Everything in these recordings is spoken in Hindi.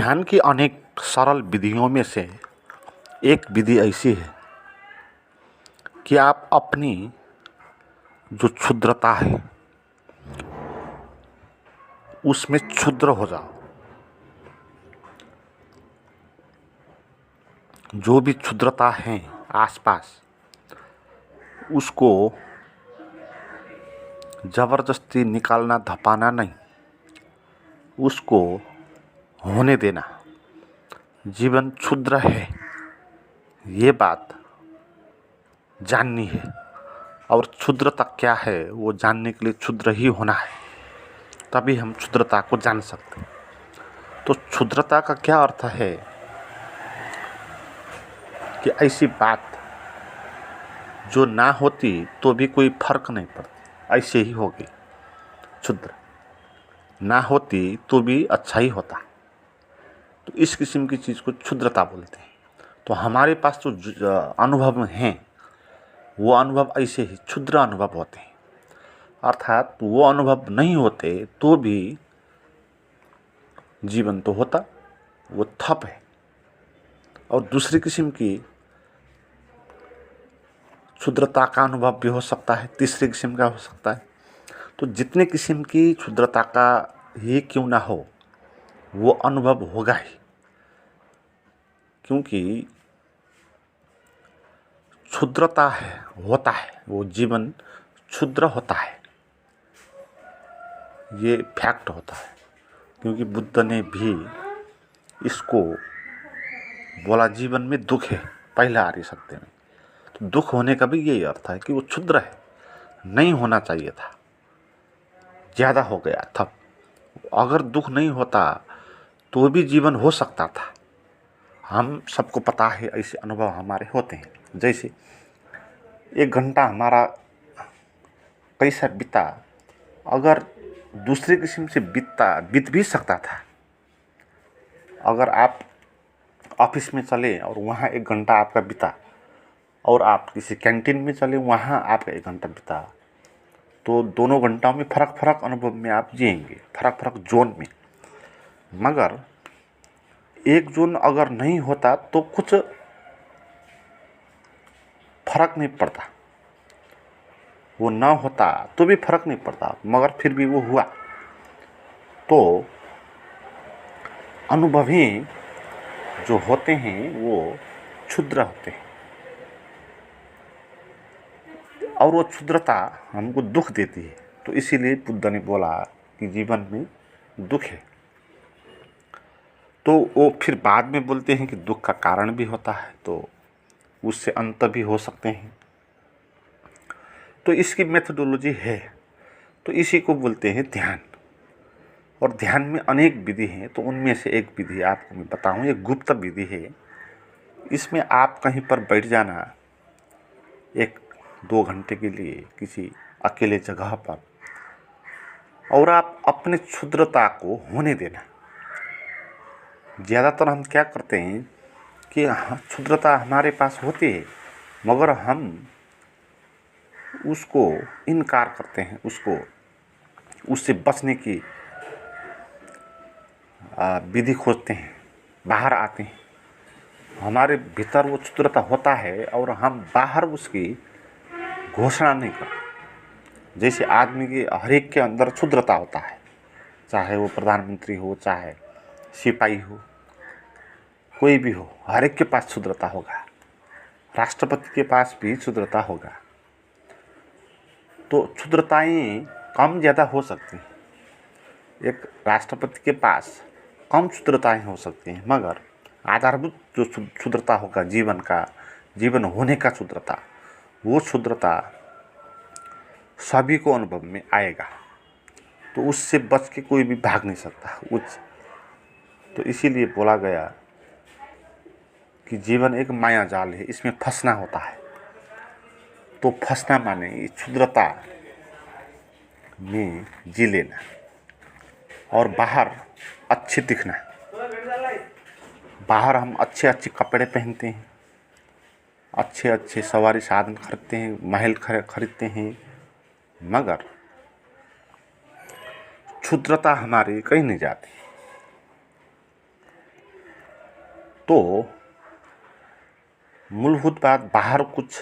ध्यान की अनेक सरल विधियों में से एक विधि ऐसी है कि आप अपनी जो क्षुद्रता है उसमें क्षुद्र हो जाओ। जो भी क्षुद्रता है आसपास उसको ज़बरदस्ती निकालना धपाना नहीं, उसको होने देना। जीवन क्षुद्र है ये बात जाननी है और क्षुद्रता क्या है वो जानने के लिए क्षुद्र ही होना है, तभी हम क्षुद्रता को जान सकते हैं। तो क्षुद्रता का क्या अर्थ है कि ऐसी बात जो ना होती तो भी कोई फर्क नहीं पड़ता, ऐसे ही होगी। क्षुद्र ना होती तो भी अच्छा ही होता, तो इस किस्म की चीज़ को क्षुद्रता बोलते हैं। तो हमारे पास जो अनुभव हैं वो अनुभव ऐसे ही क्षुद्र अनुभव होते हैं, अर्थात वो अनुभव नहीं होते तो भी जीवन तो होता, वो थप है। और दूसरी किस्म की क्षुद्रता का अनुभव भी हो सकता है, तीसरी किस्म का हो सकता है। तो जितने किस्म की क्षुद्रता का ही क्यों ना हो वो अनुभव होगा ही, क्योंकि क्षुद्रता है होता है, वो जीवन क्षुद्र होता है, ये फैक्ट होता है। क्योंकि बुद्ध ने भी इसको बोला जीवन में दुख है, पहला आर्य सत्य में। तो दुख होने का भी यही अर्थ है कि वो क्षुद्र है, नहीं होना चाहिए था, ज़्यादा हो गया था। अगर दुख नहीं होता तो भी जीवन हो सकता था। हम सबको पता है ऐसे अनुभव हमारे होते हैं। जैसे 1 घंटा हमारा कैसा बीता, अगर दूसरे किस्म से बीत भी सकता था। अगर आप ऑफिस में चले और वहाँ 1 घंटा आपका बीता और आप किसी कैंटीन में चले वहाँ आपका 1 घंटा बीता, तो दोनों घंटों में फ़र्क अनुभव में आप जिएंगे, फ़र्क जोन में। मगर एक जोन अगर नहीं होता तो कुछ फर्क नहीं पड़ता, वो ना होता तो भी फर्क नहीं पड़ता, मगर फिर भी वो हुआ। तो अनुभव ही जो होते हैं वो क्षुद्र होते हैं और वो क्षुद्रता हमको दुख देती है। तो इसीलिए बुद्ध ने बोला कि जीवन में दुख है। तो वो फिर बाद में बोलते हैं कि दुख का कारण भी होता है, तो उससे अंत भी हो सकते हैं। तो इसकी मेथोडोलॉजी है, तो इसी को बोलते हैं ध्यान। और ध्यान में अनेक विधि हैं, तो उनमें से एक विधि आपको मैं बताऊं, ये गुप्त विधि है। इसमें आप कहीं पर बैठ जाना 1-2 घंटे के लिए किसी अकेले जगह पर, और आप अपने क्षुद्रता को होने देना। ज़्यादातर हम क्या करते हैं कि क्षुद्रता हमारे पास होती है मगर हम उसको इनकार करते हैं, उससे बचने की विधि खोजते हैं, बाहर आते हैं। हमारे भीतर वो क्षुद्रता होता है और हम बाहर उसकी घोषणा नहीं करते। जैसे आदमी के हर एक के अंदर क्षुद्रता होता है, चाहे वो प्रधानमंत्री हो, चाहे सिपाही हो, कोई भी हो, हर एक के पास क्षुद्रता होगा। राष्ट्रपति के पास भी क्षुद्रता होगा। तो क्षुद्रताएं कम ज़्यादा हो सकती हैं। एक राष्ट्रपति के पास कम क्षुद्रताएं हो सकती हैं, मगर आधारभूत जो क्षुद्रता होगा जीवन होने का क्षुद्रता, वो क्षुद्रता सभी को अनुभव में आएगा। तो उससे बच के कोई भी भाग नहीं सकता। तो इसीलिए बोला गया कि जीवन एक माया जाल है, इसमें फंसना होता है। तो फंसना माने इस क्षुद्रता में जी लेना और बाहर अच्छे दिखना। बाहर हम अच्छे कपड़े पहनते हैं, अच्छे सवारी साधन खरीदते हैं, महल खरीदते हैं, मगर क्षुद्रता हमारी कहीं नहीं जाती। तो मूलभूत बात बाहर कुछ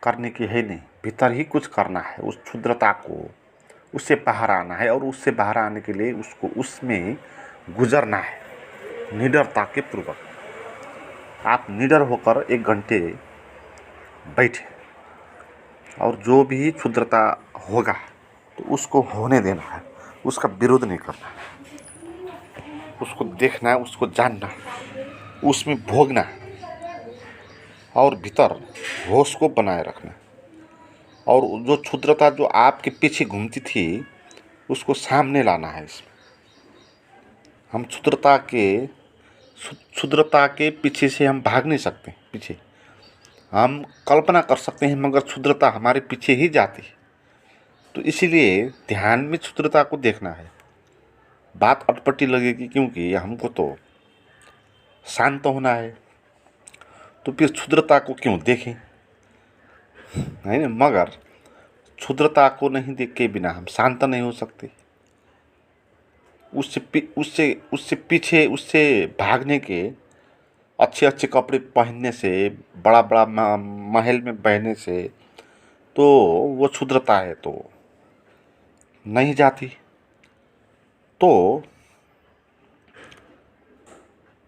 करने की है नहीं, भीतर ही कुछ करना है। उस क्षुद्रता को, उससे बाहर आना है, और उससे बाहर आने के लिए उसको उसमें गुजरना है निडरता के पूर्वक। आप निडर होकर 1 घंटे बैठे और जो भी क्षुद्रता होगा तो उसको होने देना है, उसका विरोध नहीं करना है। उसको देखना है, उसको जानना है, उसमें भोगना है और भीतर होश को बनाए रखना है। और जो क्षुद्रता जो आपके पीछे घूमती थी उसको सामने लाना है। इसमें हम क्षुद्रता के पीछे से हम भाग नहीं सकते। पीछे हम कल्पना कर सकते हैं मगर क्षुद्रता हमारे पीछे ही जाती है। तो इसीलिए ध्यान में क्षुद्रता को देखना है। बात अटपटी लगेगी क्योंकि हमको तो शांत होना है, तो फिर क्षुद्रता को क्यों देखें, है ना। मगर क्षुद्रता को नहीं देख के बिना हम शांत नहीं हो सकते। उससे पीछे उससे भागने के, अच्छे अच्छे कपड़े पहनने से, बड़ा बड़ा महल में बहने से तो वो क्षुद्रता है तो नहीं जाती। तो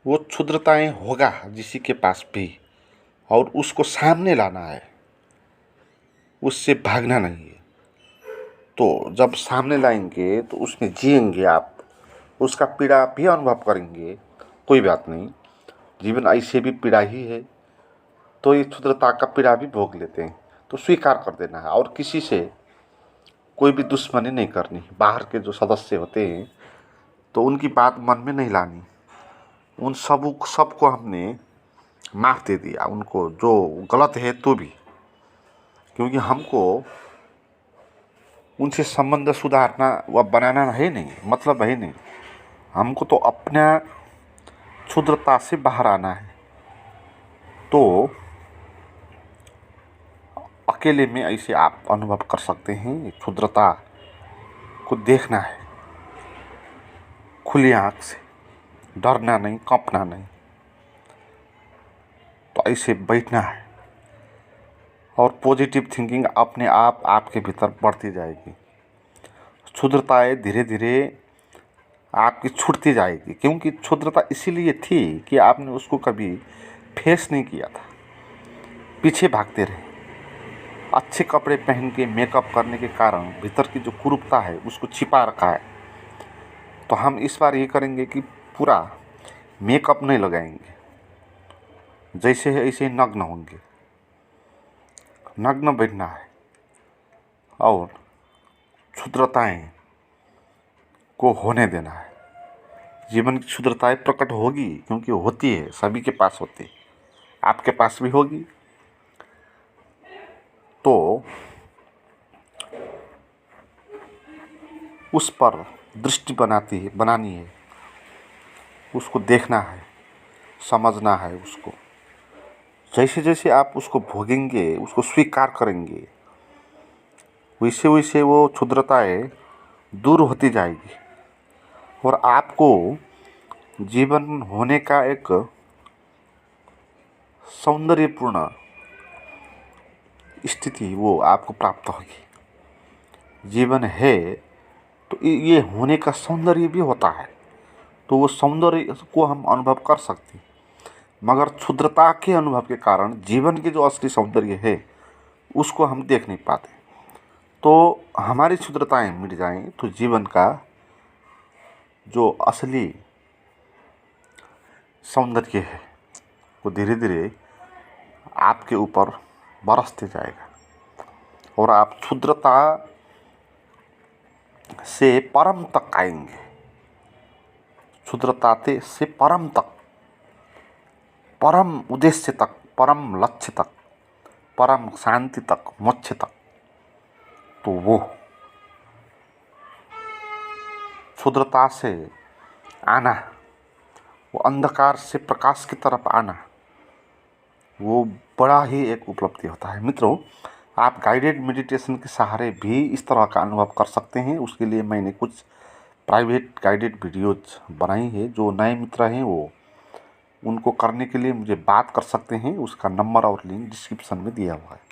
वो क्षुद्रताएं होगा जिसी के पास भी, और उसको सामने लाना है, उससे भागना नहीं है। तो जब सामने लाएंगे तो उसमें जिएंगे आप, उसका पीड़ा भी अनुभव करेंगे। कोई बात नहीं, जीवन ऐसे भी पीड़ा ही है, तो ये क्षुद्रता का पीड़ा भी भोग लेते हैं। तो स्वीकार कर देना है और किसी से कोई भी दुश्मनी नहीं करनी। बाहर के जो सदस्य होते हैं तो उनकी बात मन में नहीं लानी। उन सबको हमने माफ़ दे दिया, उनको जो गलत है तो भी, क्योंकि हमको उनसे संबंध सुधारना व बनाना है नहीं, मतलब है नहीं। हमको तो अपना क्षुद्रता से बाहर आना है। तो अकेले में ऐसे आप अनुभव कर सकते हैं। क्षुद्रता को देखना है खुली आँख से, डरना नहीं, कांपना नहीं। तो ऐसे बैठना है और पॉजिटिव थिंकिंग अपने आप आपके भीतर बढ़ती जाएगी। क्षुद्रताएं धीरे धीरे आपकी छूटती जाएगी, क्योंकि क्षुद्रता इसीलिए थी कि आपने उसको कभी फेस नहीं किया था, पीछे भागते रहे। अच्छे कपड़े पहन के मेकअप करने के कारण भीतर की जो कुरूपता है उसको छिपा रखा है। तो हम इस बार ये करेंगे कि पूरा मेकअप नहीं लगाएंगे, जैसे है ऐसे नग्न होंगे। नग्न बैठना है और क्षुद्रताएं को होने देना है। जीवन की क्षुद्रताएं प्रकट होगी, क्योंकि होती है, सभी के पास होती है, आपके पास भी होगी। तो उस पर दृष्टि बनानी है, उसको देखना है, समझना है उसको। जैसे जैसे आप उसको भोगेंगे, उसको स्वीकार करेंगे, वैसे वैसे वो क्षुद्रताएं दूर होती जाएगी और आपको जीवन होने का एक सौंदर्यपूर्ण स्थिति वो आपको प्राप्त होगी। जीवन है तो ये होने का सौंदर्य भी होता है, तो वो सौंदर्य को हम अनुभव कर सकते हैं। मगर क्षुद्रता के अनुभव के कारण जीवन के जो असली सौंदर्य है उसको हम देख नहीं पाते। तो हमारी क्षुद्रताएं मिट जाएं तो जीवन का जो असली सौंदर्य है वो धीरे धीरे आपके ऊपर बरसते जाएगा और आप क्षुद्रता से परम तक आएंगे। क्षुद्रता से परम तक, परम उद्देश्य तक, परम लक्ष्य तक, परम शांति तक, मोक्ष तक। तो वो क्षुद्रता से आना, वो अंधकार से प्रकाश की तरफ आना, वो बड़ा ही एक उपलब्धि होता है। मित्रों, आप गाइडेड मेडिटेशन के सहारे भी इस तरह का अनुभव कर सकते हैं। उसके लिए मैंने कुछ प्राइवेट गाइडेड वीडियोज बनाई है। जो नए मित्र हैं वो उनको करने के लिए मुझे बात कर सकते हैं। उसका नंबर और लिंक डिस्क्रिप्शन में दिया हुआ है।